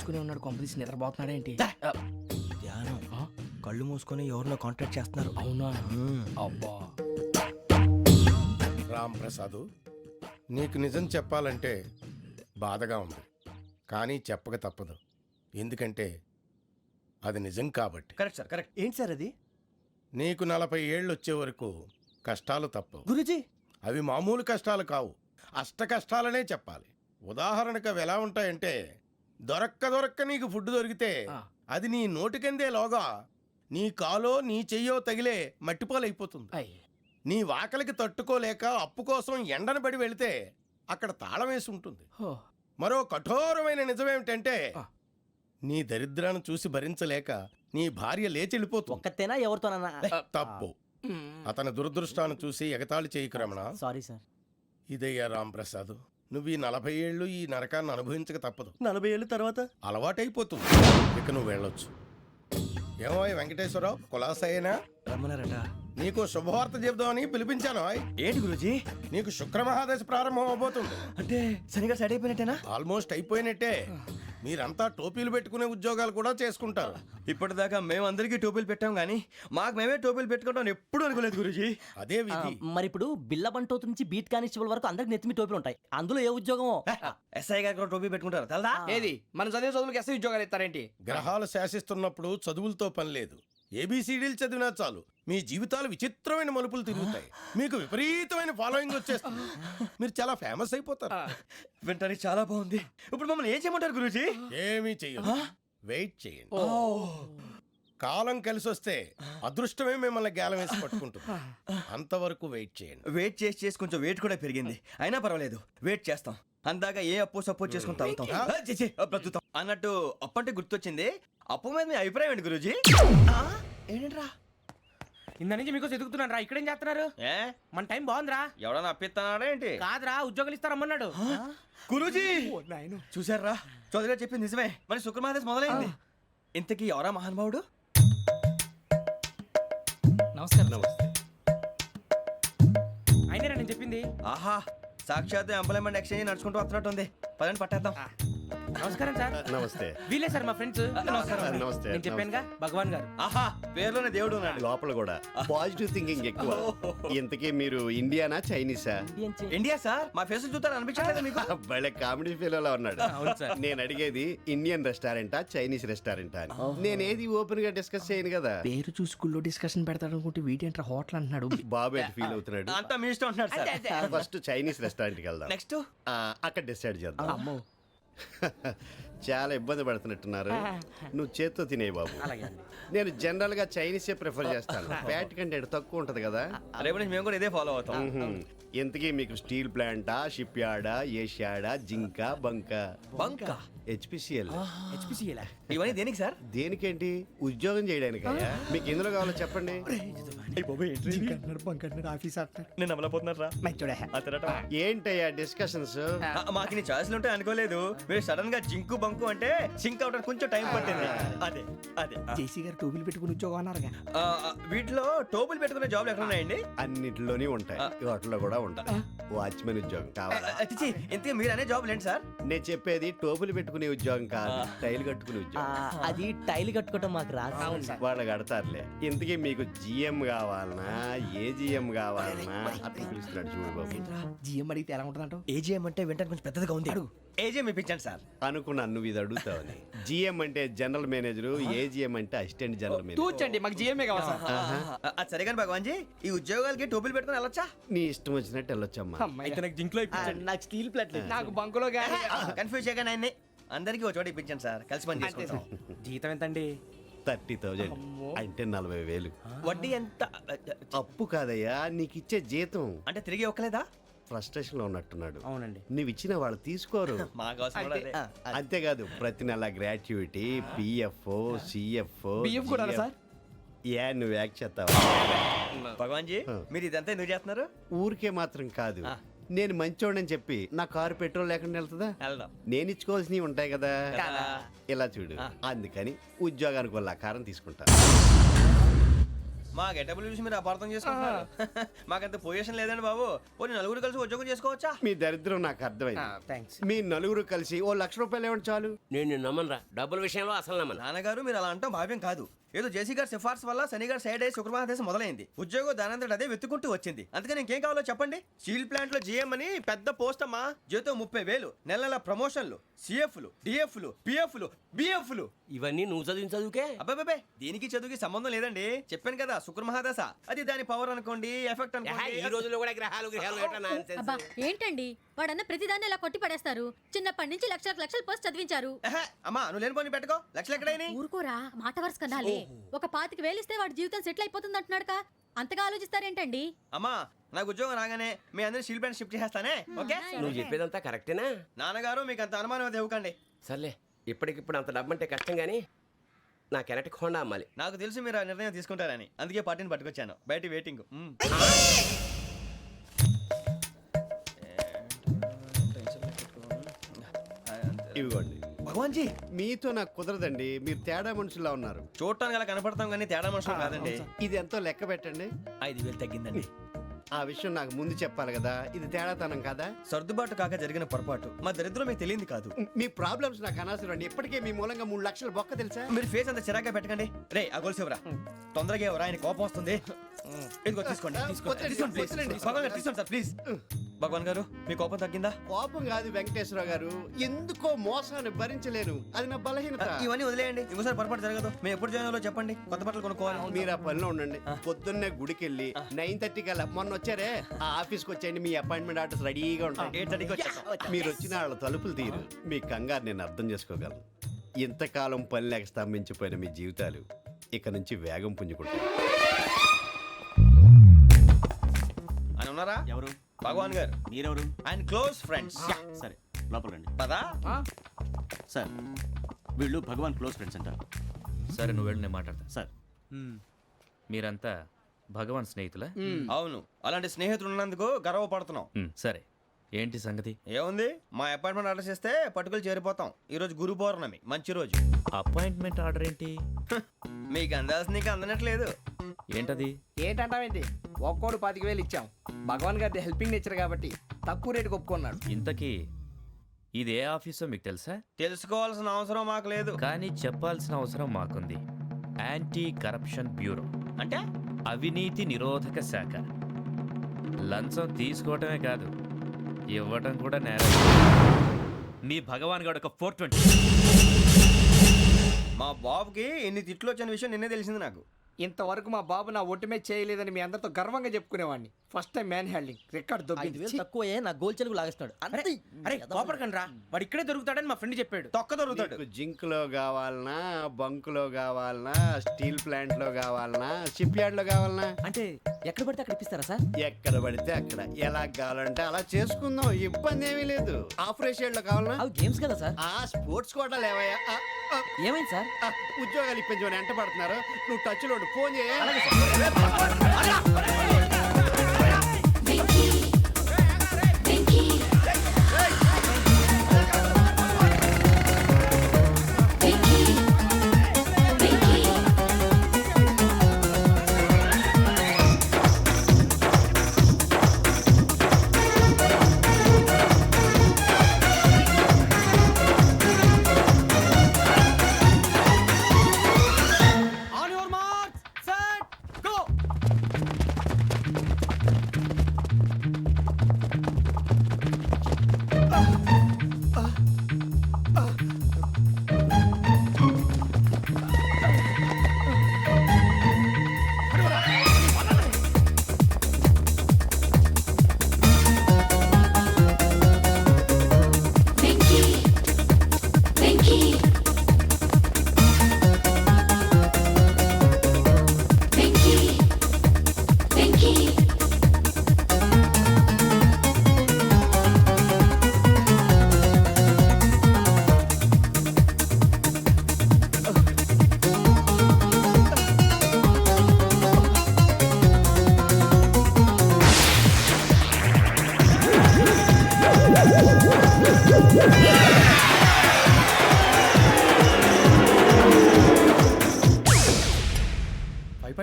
మూసుకునే ఉన్నాడు, కొంపదీసి నిద్రపోతున్నాడేంటి? ధ్యానం కళ్ళు మూసుకొని ఎవరినో కాంటాక్ట్ చేస్తున్నారు. అవునా? అబ్బా. రామ్ ప్రసాద్, నీకు నిజం చెప్పాలంటే బాధగా ఉంది, కానీ చెప్పక తప్పదు. ఎందుకంటే అది నిజం కాబట్టి. Correct sir, correct. ఏంటి సార్ అది? నీకు 40 ఏళ్ళు వచ్చే వరకు కష్టాలు తప్పవు గురూజీ. అవి మామూలు కష్టాలు కావు, అష్ట కష్టాలనే చెప్పాలి. ఉదాహరణకు అవి ఎలా ఉంటాయంటే, దొరక్క నీకు ఫుడ్ దొరికితే అది నీ నోటికందే లోగా నీ కాలో నీ చెయ్యో తగిలే మట్టిపాలైపోతుంది. నీ వాకలికి తట్టుకోలేక అప్పు కోసం ఎండను పడి వెళితే అక్కడ తాళం వేసి ఉంటుంది. మరో కఠోరమైన నిజమేమిటంటే, నీ దరిద్రాన్ని చూసి భరించలేక నీ భార్య లేచి వెళ్ళిపోతుంది. ఒక్కతేనా ఎవరితోనన్నా? తప్పు. అతని దురదృష్టాన్ని చూసి ఎగతాళి చేయకు రమణ. Sorry sir. ఇదయ్యా రాంప్రసాద్, నువ్వు ఈ 40 ఏళ్ళు ఈ నరకాన్ని అనుభవించక తప్పదు. 40 ఏళ్ళ తర్వాత అలవాటైపోతుంది. ఇక నువ్వు వెళ్ళొచ్చు. ఏమో వెంకటేశ్వరరావు, కులాసైనా రమ్మన్నారట. నీకు శుభవార్త చెబుదామని పిలిపించాను. ఏంటి గురూజీ? నీకు శుక్రమహాదశ ప్రారంభం అవబోతుంది. అంటే శనిగా సెట్ అయిపోయినట్టేనా? ఆల్మోస్ట్ అయిపోయినట్టే. మీరంతా టోపీలు పెట్టుకునే ఉద్యోగాలు కూడా చేసుకుంటారు. ఇప్పటిదాకా మేమందరికీ టోపీలు పెట్టాం గానీ మాకు మేమే టోపీలు పెట్టుకుంటాం ఎప్పుడు అనుకోలేదు గురూజీ. అదే విధి. మరి ఇప్పుడు బిల్ల బంటోతు నుంచి బీట్ కానిస్టేబుల్ వరకు అందరికి నెత్తిమి టోపీలు ఉంటాయి. అందులో ఏ ఉద్యోగం? ఎస్ఐ గారు కూడా టోపీ పెట్టుకుంటారు తెలదా? ఏది మన చదివే చదువులకు ఎస్ఐ ఉద్యోగాలు ఇస్తారేంటి? గ్రహాలు శాసిస్తున్నప్పుడు చదువులతో పని లేదు. ఏబిసిడీలు చదివినా చాలు మీ జీవితాలు విచిత్రమైన మలుపులు తిరుగుతాయి. మీకు విపరీతమైన ఫాలోయింగ్ వచ్చేస్తుంది. మీరు చాలా ఫేమస్ అయిపోతారు. వింటానికి చాలా బాగుంది. ఇప్పుడు మమ్మల్ని ఏం చేయమంటారు గురూజీ? ఏమీ చెయ్యదు, వెయిట్ చేయండి. కాలం కలిసి వస్తే అదృష్టమే మిమ్మల్ని గేలం వేసి పట్టుకుంటుంది. అంతవరకు వెయిట్ చేయండి. వెయిట్ చేసి కొంచెం వెయిట్ కూడా పెరిగింది. అయినా పర్వాలేదు, వెయిట్ చేస్తాం. అందాక ఏ అప్పు సపోర్ట్ చేసుకుని తాగుతాం, బ్రతుకుతాం అన్నట్టు. అప్పు అంటే గుర్తొచ్చింది. అప్పు మీద మీ అభిప్రాయం ఏంటి గురూజీ? ఏంటరా ఇంత నుంచి మీకు ఎదుగుతున్నాను రా. ఇక్కడేం చేస్తున్నారు? మన టైం బాగుందిరా. ఎవడన్నా అప్పిస్తున్నాడా ఏంటి? కాదురా, ఉద్యోగాలు ఇస్తారమ్మన్నాడు. గురూజీ చూసారా, చౌదరిగా చెప్పింది నిజమే. మరి శుక్రమహాదేశ్ మొదలైంది. ఇంతకీ ఎవరా మహానుభావుడు? నమస్కారం. అయినరా నేను చెప్పింది? ఆహా, సాక్షాత్ ఎంప్లాయ్మెంట్ ఎక్స్చేంజ్ నడుచుకుంటూ వస్తున్నట్టు ఉంది. పదండి పట్టేద్దాం. నమస్కారం సార్. నమస్తే. వీలే సార్ మా ఫ్రెండ్స్. నమస్కారం. నమస్తే. నేను చెప్పానుగా, భగవాన్ గారు. ఆహా, పేర్లోనే దేవుడు ఉన్నాడు. లోపల కూడా పాజిటివ్ థింకింగ్ ఎక్కువ. ఇంతకీ మీరు ఇండియానా చైనీసా? India sir. మా ఫేస్ చూస్తారు అనిపించలేదు మీకు? భలే కామెడీ ఫీల్ అలా ఉన్నాడు. అవును సార్. నేను అడిగేది ఇండియన్ రెస్టారెంటా చైనీస్ రెస్టారెంటా అని. నేనేది ఓపెన్ గా డిస్కస్ చేయను కదా. పేరు చూసి స్కూల్లో డిస్కషన్ పెడతాడు అనుకుంటే వీటేంట్రా హోటల్ అంటున్నాడు. బాబు ఎట్ ఫీల్ అవుతున్నాడు. అంతా మీ ఇష్టం అంటున్నాడు సార్. ఫస్ట్ చైనీస్ రెస్టారెంట్ కి వెళ్దాం. నెక్స్ట్ అక్కడ డిసైడ్ చేద్దాం. అమ్మో. చాలా ఇబ్బంది పడుతున్నట్టున్నారు. నువ్వు చేత్తో తినే బాబు. నేను జనరల్ గా చైనీసే ప్రిఫర్ చేస్తాను. ఫ్యాట్ కంటెంట్ తక్కువ ఉంటది కదా. రేపు నుంచి మేము కూడా ఇదే ఫాలో అవుతాం. ఇంతకీ మీకు స్టీల్ ప్లాంటా, షిప్ యార్డా, ఏషియాడా, జింక, బంకా? బంకా, హెచ్పిసిఎల్. ఇవన్నీ దేనికి సార్? దేనికేంటి? ఉద్యోగం చేయడానికి. మీకు ఎందులో కావాలో చెప్పండి. నేను అమలపోతున్నారా? ఏంటయ్యా డిస్కషన్స్? మాకు నీ ఛాయిస్లు ఉంటాయి అనుకోలేదు. మీరు సడన్ గా జింకు బంకు అంటే సింక్ అవడానికి కొంచెం టైం పట్టింది. అదే అదే జేసీ గారు టోపీలు పెట్టుకుని ఉద్యోగం అన్నారుగా. వీటిలో టోపులు పెట్టుకునే జాబ్లు ఎక్కడ ఉన్నాయండి? అన్నిటిలోనే ఉంటాయి, వాటిలో కూడా ఉంటాయి. వాచ్మెన్ ఉద్యోగం కావాలా? ఇంతకీ మీరు అనే జాబ్ ఏంటి సార్? నేను చెప్పేది టోపులు పెట్టుకునే ఉద్యోగం కాదు, టైల్ కట్టుకునే ఉద్యోగం. అది టైల్ కట్టుకోవటం మాకు రాదు. వాళ్ళు కడతారులే. ఇంతకీ మీకు జిఎం కావాలనా, ఏ జిఎం కావాలనా? అట్లా పిలుస్తున్నాడు చూడు బాబు. జిఎం అడిగితే ఎలా ఉంటుందంట? ఏజీఎం అంటే వింటానికి కొంచెం పెద్దదిగా ఉంది. ఏజీఎం ఇప్పించండి సార్. అనుకున్నాను నువ్వు ఇది అడుగుతావని. జిఎం అంటే జనరల్ మేనేజర్, ఏజిఎం అంటే అసిస్టెంట్ జనరల్ మేనేజర్. తూచండి, మాకు జిఎంఏ కావాలి సార్. అది సరే కానీ భగవాన్ జీ, ఈ ఉద్యోగాలకి టోపులు పెట్టుకుని వెళ్ళొచ్చా? నీ ఇష్టం వచ్చినట్టు వెళ్ళొచ్చమ్మా. అయితే నాకు జింక్లో ఇప్పించండి. నాకు స్టీల్ ప్లేట్ నాకు బంకులో గానీ. కన్ఫ్యూజ్ చేయగానే ఆయన్ని అందరికీ ఒక చోట ఇప్పించండి సార్. కలిసి పని చేసుకుంటాం. జీతం ఎంతండి? 30,000 అంటే 40,000. వడ్డీ ఎంత? అప్పు కాదయ్యా, నీకు ఇచ్చే జీతం. అంటే తిరిగి ఒక్కలేదా? ఫ్రస్ట్రేషన్ లో ఉన్నట్టున్నాడు. అవునండి. నువ్వు ఇచ్చిన వాళ్ళు తీసుకోరు. మాకు అవసరం కూడా అదే. అంతేకాదు ప్రతి నెల గ్రాట్యుటీ, పిఎఫ్, సిఎఫ్. బియ్యం కూడా సార్? ఏ నువ్వు యాక్ట్ చేస్తావా? భగవాన్ జీ, మీరు ఇదంతా ఎందుకు చేస్తున్నారు? ఊరికే మాత్రం కాదు, నేను మంచోడని చెప్పి నా కారు పెట్రోల్ లేకుండా వెళ్తుందా? వెళ్దాం. నేను ఇచ్చుకోవాల్సినవి ఉంటాయి కదా. ఇలా చూడు, అందుకని ఉద్యోగానికి వాళ్ళ ఆకారం తీసుకుంటా. మా గెటబుల్ చూసి మీరు అపార్థం చేసుకుంటున్నారు. మాకంత పొజిషన్ లేదండి బాబు. పోనీ నలుగురు కలిసి ఉద్యోగం చేసుకోవచ్చా? మీ దరిద్రం నాకు అర్థమైంది. థ్యాంక్స్. మీ నలుగురు కలిసి ఓ ₹1,00,000 ఇవ్వండి చాలు. నేను నమ్మనరా, డబ్బుల విషయంలో అసలు నమ్మను. నాన్నగారు మీరు అలా అంటాం భావ్యం కాదు. ఏదో జేసీ గారి సిఫార్సు వల్ల శని గారు సైడ్ అయ్యి శుక్రవారం మొదలైంది. ఉద్యోగం దానంతటి అదే వెతుకుంటూ వచ్చింది. అందుకని ఇంకేం కావాలో చెప్పండి. స్టీల్ ప్లాంట్ లో జీఎం అని పెద్ద పోస్ట్ అమ్మా. జీతం 30,000, నెల నెల ప్రమోషన్లు, సిఎఫ్లు, డిఎఫ్లు, పిఎఫ్లు, బిఎఫ్లు. ఇవన్నీ నువ్వు చదివిన చదువుకే. అబ్బాబే దీనికి చదువుకి సంబంధం లేదండి. చెప్పాను కదా శుక్ర మహాదశ. అది దాని పవర్ అనుకోండి, ఎఫెక్ట్ ఈ అనుకోండి. రోజుల్లో కూడా గ్రహాలు ఏటా nonsense. అబ్బా ఏంటండి వాడన్న ప్రతిదాన్ని ఇలా కొట్టి పడేస్తారు. చిన్నప్పటి నుంచి లక్షలు పోస్ట్ చదివించారు. అమ్మా నువ్వు లేని పోనీ పెట్టుకో. లక్షలు ఎక్కడైనా ఊరుకోరా, మాట వరుస కదాలే. ఒక 25,000 ఇస్తే వాడి జీవితం సెటిల్ అయిపోతుంది అంటున్నాడుగా. అంతగా ఆలోచిస్తారేంటండి? అమ్మా నాకు ఉద్యోగం రాగానే మీ అందరినీ స్టీల్ ప్లాంట్ షిఫ్ట్ చేస్తానే. ఓకే నువ్వు చెప్పేదంతా కరెక్టేనా? నాన్నగారు మీకు అంత అనుమానం అయితే ఇవ్వకండి. సర్లే, ఇప్పటికిప్పుడు అంత డబ్బు అంటే కష్టం కానీ నా కెనటిక్ హోండా అమ్మాలి. నాకు తెలుసు మీరు ఆ నిర్ణయం తీసుకుంటారని, అందుకే పార్టీని పట్టుకొచ్చాను. బయట వెయిటింగ్. ఇవ్వండి. భగవాన్ జీ మీతో నాకు కుదరదండి. మీరు తేడా మనుషుల్లా ఉన్నారు. చూడటానికి అలా కనపడతాం కానీ తేడా మనుషులు కాదండి. ఇది ఎంతో లెక్క పెట్టండి. 5,000 తగ్గిందండి. ఆ విషయం నాకు ముందు చెప్పాలి కదా. ఇది తేడాతనం కదా. సర్దుబాటు కాక జరిగిన పొరపాటు. మా దరిద్రం మీకు తెలియంది కాదు. మీ ప్రాబ్లమ్స్ నాకు అనవసరం అండి. ఇప్పటికే మీ మూలంగా 3 లక్షలు బొక్క తెలుసా. మీరు ఫేస్ అంత చిరాగ్గా పెట్టకండి. రే ఆ గొలుసు ఎవరా? తొందరగా ఎవరా? ఆయన కోపం వస్తుంది. ఇదిగో తీసుకోండి. తీసుకోండి ప్లీజ్. భగవాన్ గారు తీసుకోండి సార్ ప్లీజ్. భగవాన్ గారు మీ కోపం తగ్గిందా? కోపం కాదు వెంకటేశ్వర గారు, ఎందుకో మోసాన్ని భరించలేను. అది నా బలహీనత. ఇవన్నీ వదిలేయండి. ఇంకోసారి పొరపాటు జరగదు. మేము ఎప్పుడు జాయిన్ అవ్వాలో చెప్పండి. కొత్త బట్టలు కొనుక్కోవాలి. మీరు ఆ పనిలో ఉండండి. పొద్దున్నే గుడికి వెళ్ళి 9:30 కల్లా మొన్న వచ్చారే ఆ ఆఫీస్కి వచ్చేయండి. మీ అపాయింట్మెంట్ ఆర్డర్స్ రెడీగా ఉంటాయి. 8:30కి వచ్చేస్తాం. మీరు వచ్చిన వాళ్ళ తలుపులు తీరు. మీ కంగారు నేను అర్థం చేసుకోగలను. ఇంతకాలం పని లేక స్తంభించిపోయిన మీ జీవితాలు ఇక నుంచి వేగం పుంజుకుంటాయి. ఆయన ఉన్నారా? ఎవరు? భగవాన్ గారు. మీరెవరు? ఆయన క్లోజ్ ఫ్రెండ్స్. సరే లోపల రండి. పదా సార్ వీళ్ళు భగవాన్ క్లోజ్ ఫ్రెండ్స్ అంటారు. సరే నువ్వు వెళ్ళి నేను మాట్లాడతా. సార్ మీరంతా భగవాన్ స్నేహితులా? అవును, అలాంటి స్నేహితులు ఉన్నందుకు గర్వపడుతున్నాం. సరే ఏంటి సంగతి? ఏముంది, మా అపాయింట్మెంట్ ఆర్డర్ చేస్తే పట్టుకులు చేరిపోతాం. ఈ రోజు గురు పౌర్ణమి, మంచి రోజు. అపాయింట్మెంట్ ఆర్డర్ ఏంటి? మీకు అందాల్సిన నీకు అందనట్లేదు. ఏంటది? ఏంటంటావేంటి? ఒక్కోడు 25,000 ఇచ్చాం. భగవాన్ గారి హెల్పింగ్ నేచర్ కాబట్టి తక్కువ రేటుకి ఒప్పుకున్నాడు. ఇంతకీ ఇది ఏ ఆఫీసో మీకు తెలుసా? తెలుసుకోవాల్సిన అవసరం మాకు లేదు. కానీ చెప్పాల్సిన అవసరం మాకుంది. యాంటీ కరప్షన్ బ్యూరో అంటే అవినీతి నిరోధక శాఖ. లంచం తీసుకోవటమే కాదు, ఇవ్వటం కూడా నేరం. మీ భగవాన్ గారు ఒక 420. మా బాబుకి ఎన్ని తిట్లు వచ్చిన విషయం నిన్నే తెలిసింది నాకు. ఇంతవరకు మా బాబు నా ఒట్టుమే చేయలేదని మీ అందరితో గర్వంగా చెప్పుకునేవాడిని. First time manhandling record 5,000 తక్కువే నా గోల్ చెలుగు లాగేస్తున్నాడు. అరే అరే కోపడకండి రా, వాడు ఇక్కడే దొరుకుతాడని మా ఫ్రెండ్ చెప్పాడు. తొక్క దొరుకుతాడు. మీకు జింక్ లో కావాలనా, బంక్ లో కావాలనా, స్టీల్ ప్లాంట్ లో కావాలనా, షిప్ యార్డ్ లో కావాలనా? అంటే ఎక్కడ పడితే అక్కడ ఇప్పిస్తారా సార్? ఎక్కడ పడితే అక్కడ ఎలా కావాలంటే అలా చేసుకుందాం. ఇబ్బంది ఏమీ లేదు. ఆపరేషన్ లో కావాలనా? అవి గేమ్స్ కదా సార్. ఆ స్పోర్ట్స్ కోటా లేవయ్యా. ఏమైంది సార్? ఉద్యోగాలు ఇప్పించమని ఎంట పడుతున్నారు. నువ్వు టచ్ లో ఫోన్ చేయ.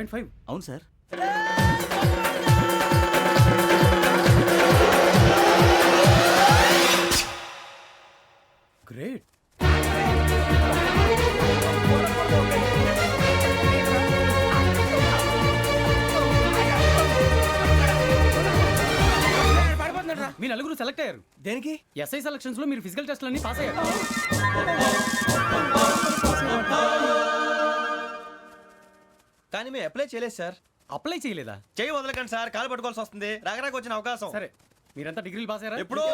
2.5. అవును సార్. గ్రేట్. మీ నలుగురు సెలెక్ట్ అయ్యారు. దేనికి? ఎస్ఐ సెలక్షన్స్ లో మీరు ఫిజికల్ టెస్ట్ అన్ని పాస్ అయ్యారు. కానీ మేము అప్లై చేయలేదు సార్. అప్లై చేయలేదా? చేయి వదలకండి సార్, కాలు పట్టుకోవాల్సి వస్తుంది. రాగరాకు వచ్చిన అవకాశం. సరే, మీరంతా డిగ్రీలు పాస్ అయ్యారా? ఎప్పుడో.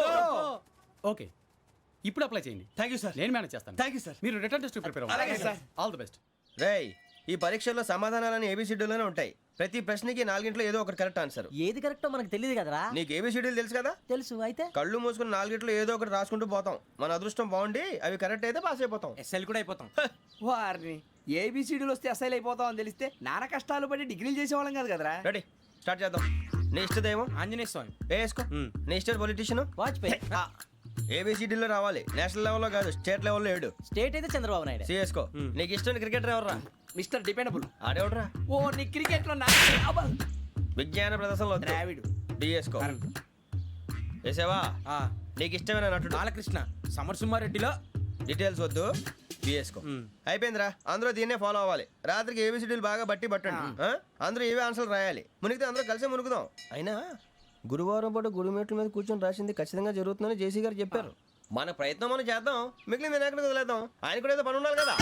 ఓకే, ఇప్పుడు అప్లై చేయండి. Thank you sir. నేను మేనేజ్ చేస్తాను. Thank you sir. మీరు రిటర్న్ టెస్ట్ ప్రిపేర్ అలాగే అవ్వండి. సార్. All the best. రేయ్, ఈ పరీక్షల్లో సమాధానాలని ఏబిసిడ్యూల్లోనే ఉంటాయి. ప్రతి ప్రశ్నకి 4 ఏదో ఒకటి కరెక్ట్ ఆన్సర్. ఏది కరెక్టో మనకు తెలియదు కదరా. నీకు ఏబిసిడ్యూల్ తెలుసు కదా? తెలుసు. అయితే కళ్ళు మూసుకుని 4 ఏదో ఒకటి రాసుకుంటూ పోతాం. మన అదృష్టం బాగుండి అవి కరెక్ట్ అయితే పాస్ అయిపోతాం. ఎస్ఎల్ కూడా అయిపోతాం. వారిని ఏబిసిడీలు వస్తే అసైల్ అయిపోతాం అని తెలిస్తే నాన్న కష్టాలు పడి డిగ్రీలు చేసేవాళ్ళం కాదు కదరా. రెడీ, స్టార్ట్ చేద్దాం. నీ ఇష్టదేమో ఆంజనేయ స్వామి. వేసుకో. నీ ఇష్ట పొలిటీషియన్ వాజ్పేయి. ఏబిసిడీలో రావాలి. నేషనల్ లెవెల్లో కాదు, స్టేట్ లెవెల్లో 7. స్టేట్ అయితే చంద్రబాబు నాయుడు. సిఎస్కో. నీకు ఇష్టం క్రికెటర్ ఎవర్రా? Mister dependable. ఆడేవడరా? ఓ నీ క్రికెట్ లో విజ్ఞాన ప్రదర్శనలో ద్రావిడు. డిఎస్కో. వేసావా? నీకు ఇష్టమైన నటుడు? బాలకృష్ణ. సమర్సింహారెడ్డిలో డీటెయిల్స్ వద్దు, బిఎస్కో. అయిపోయిందిరా. అందరూ దీన్నే ఫాలో అవ్వాలి. రాత్రికి ఏబిసిడీలు బాగా బట్టి పట్టండి. అందరూ ఏవే ఆన్సర్లు రాయాలి. మునిగితే అందరూ కలిసి మునుగుదాం. అయినా గురువారం పాటు గురుమేట్ల మీద కూర్చొని రాసింది ఖచ్చితంగా జరుగుతుందని జేసీ గారు చెప్పారు. మన ప్రయత్నం మనం చేద్దాం, మిగిలింది వినాయకుడికి వదిలేద్దాం. ఆయన కూడా ఏదో పని ఉండాలి కదా.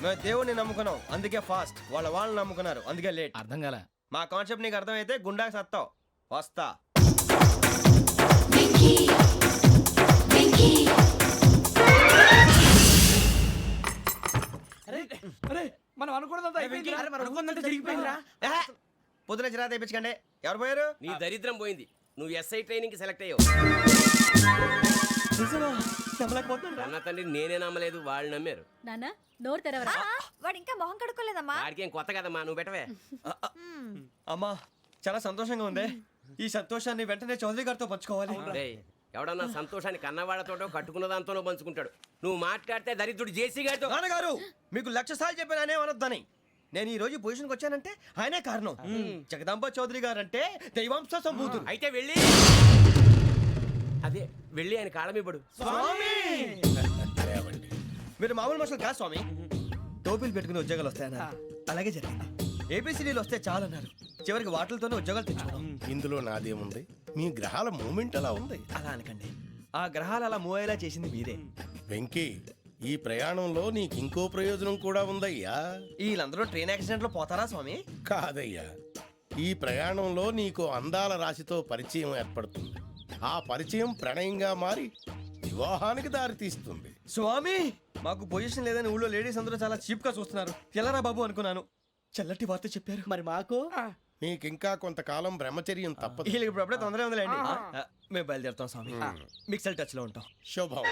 మేము దేవుడిని నమ్ముకున్నాం, అందుకే ఫాస్ట్. వాళ్ళని నమ్ముకున్నారు, అందుకే లేట్. అర్థం కాల. మా కాన్సెప్ట్ నీకు అర్థమైతే గుండాకి సత్తావు. వస్తా. మనం అనుకున్నదంతా అనుకుందంటే జరిగిపోయిందిరా. పొద్దున చిరా తెప్పించకండి. ఎవరు పోయారు? నీ దరిద్రం పోయింది. నువ్వు ఎస్ఐ ట్రైనింగ్ కి సెలెక్ట్ అయ్యావు. అన్న తండ్రి నేనే నమ్మలేదు, వాళ్ళు నమ్మారు. నాన్న నోరు తెరవరా. వాడు ఇంకా మొహం కడుక్కోలేదమ్మా. వాడికి ఏం కొత్త కదమ్మా, నువ్వు పెట్టవే. అమ్మా, చాలా సంతోషంగా ఉంది. ఈ సంతోషాన్ని వెంటనే చౌదరి గారితో పంచుకోవాలి. డేయ్, ఎవడన్నా సంతోషాన్ని కన్నవాళ్లతోటో కట్టుకున్న దాంతోనో పంచుకుంటాడు. నువ్వు మాట్లాడితే దరిద్రుడు జేసీ గారితో. నాన్నగారు, మీకు 1,00,000 సార్లు చెప్పాను అనే అనొద్దని. నేను ఈ రోజు పొజిషన్కి వచ్చానంటే ఆయనే కారణం. జగదాంబ చౌదరి గారు అంటే దైవాంశ సంభూతుడు. అయితే వెళ్ళి అదే వెళ్ళి ఆయన కాళ్ళమివ్వడు. మీరు మామూలు మనుషులు కాదు స్వామి. టోపీలు పెట్టుకుని ఉద్యోగాలు వస్తాయన్నారు, అలాగే జరిగింది. ఏపీసీడీలు వస్తే చాలన్నారు, చివరికి వాటిలతోనే ఉద్యోగాలు తెచ్చుకున్నాం. ఇందులో నాదేముంది? మీ గ్రహాల మూమెంట్ అలా ఉంది. అలా అనకండి, ఆ గ్రహాలు అలా మూవ్ అయ్యేలా చేసింది మీరే. వెంకీ, ఈ ప్రయాణంలో నీకు ఇంకో ప్రయోజనం కూడా ఉందయ్యా. వీళ్ళందరూ ట్రైన్ యాక్సిడెంట్ లో పోతారా స్వామి? కాదయ్యా, ఈ ప్రయాణంలో నీకు అందాల రాశితో పరిచయం ఏర్పడుతుంది. ఆ పరిచయం ప్రణయంగా మారి వివాహానికి దారితీస్తుంది. స్వామి, మాకు పొజిషన్ లేదని ఊళ్ళో లేడీస్ అందరూ చాలా చీప్ గా చూస్తున్నారు. ఎలారా బాబు అనుకున్నాను. చల్లటి వార్త చెప్పారు. మరి మాకు నీకింకా కొంతకాలం బ్రహ్మచర్యం తప్పదు. వీళ్ళకి ఇప్పుడు అప్పుడే తొందరగా ఉందిలేండి. మేము బయలుదేరుతాం స్వామి. మిక్సెల్ టచ్ లో ఉంటాం. శుభం.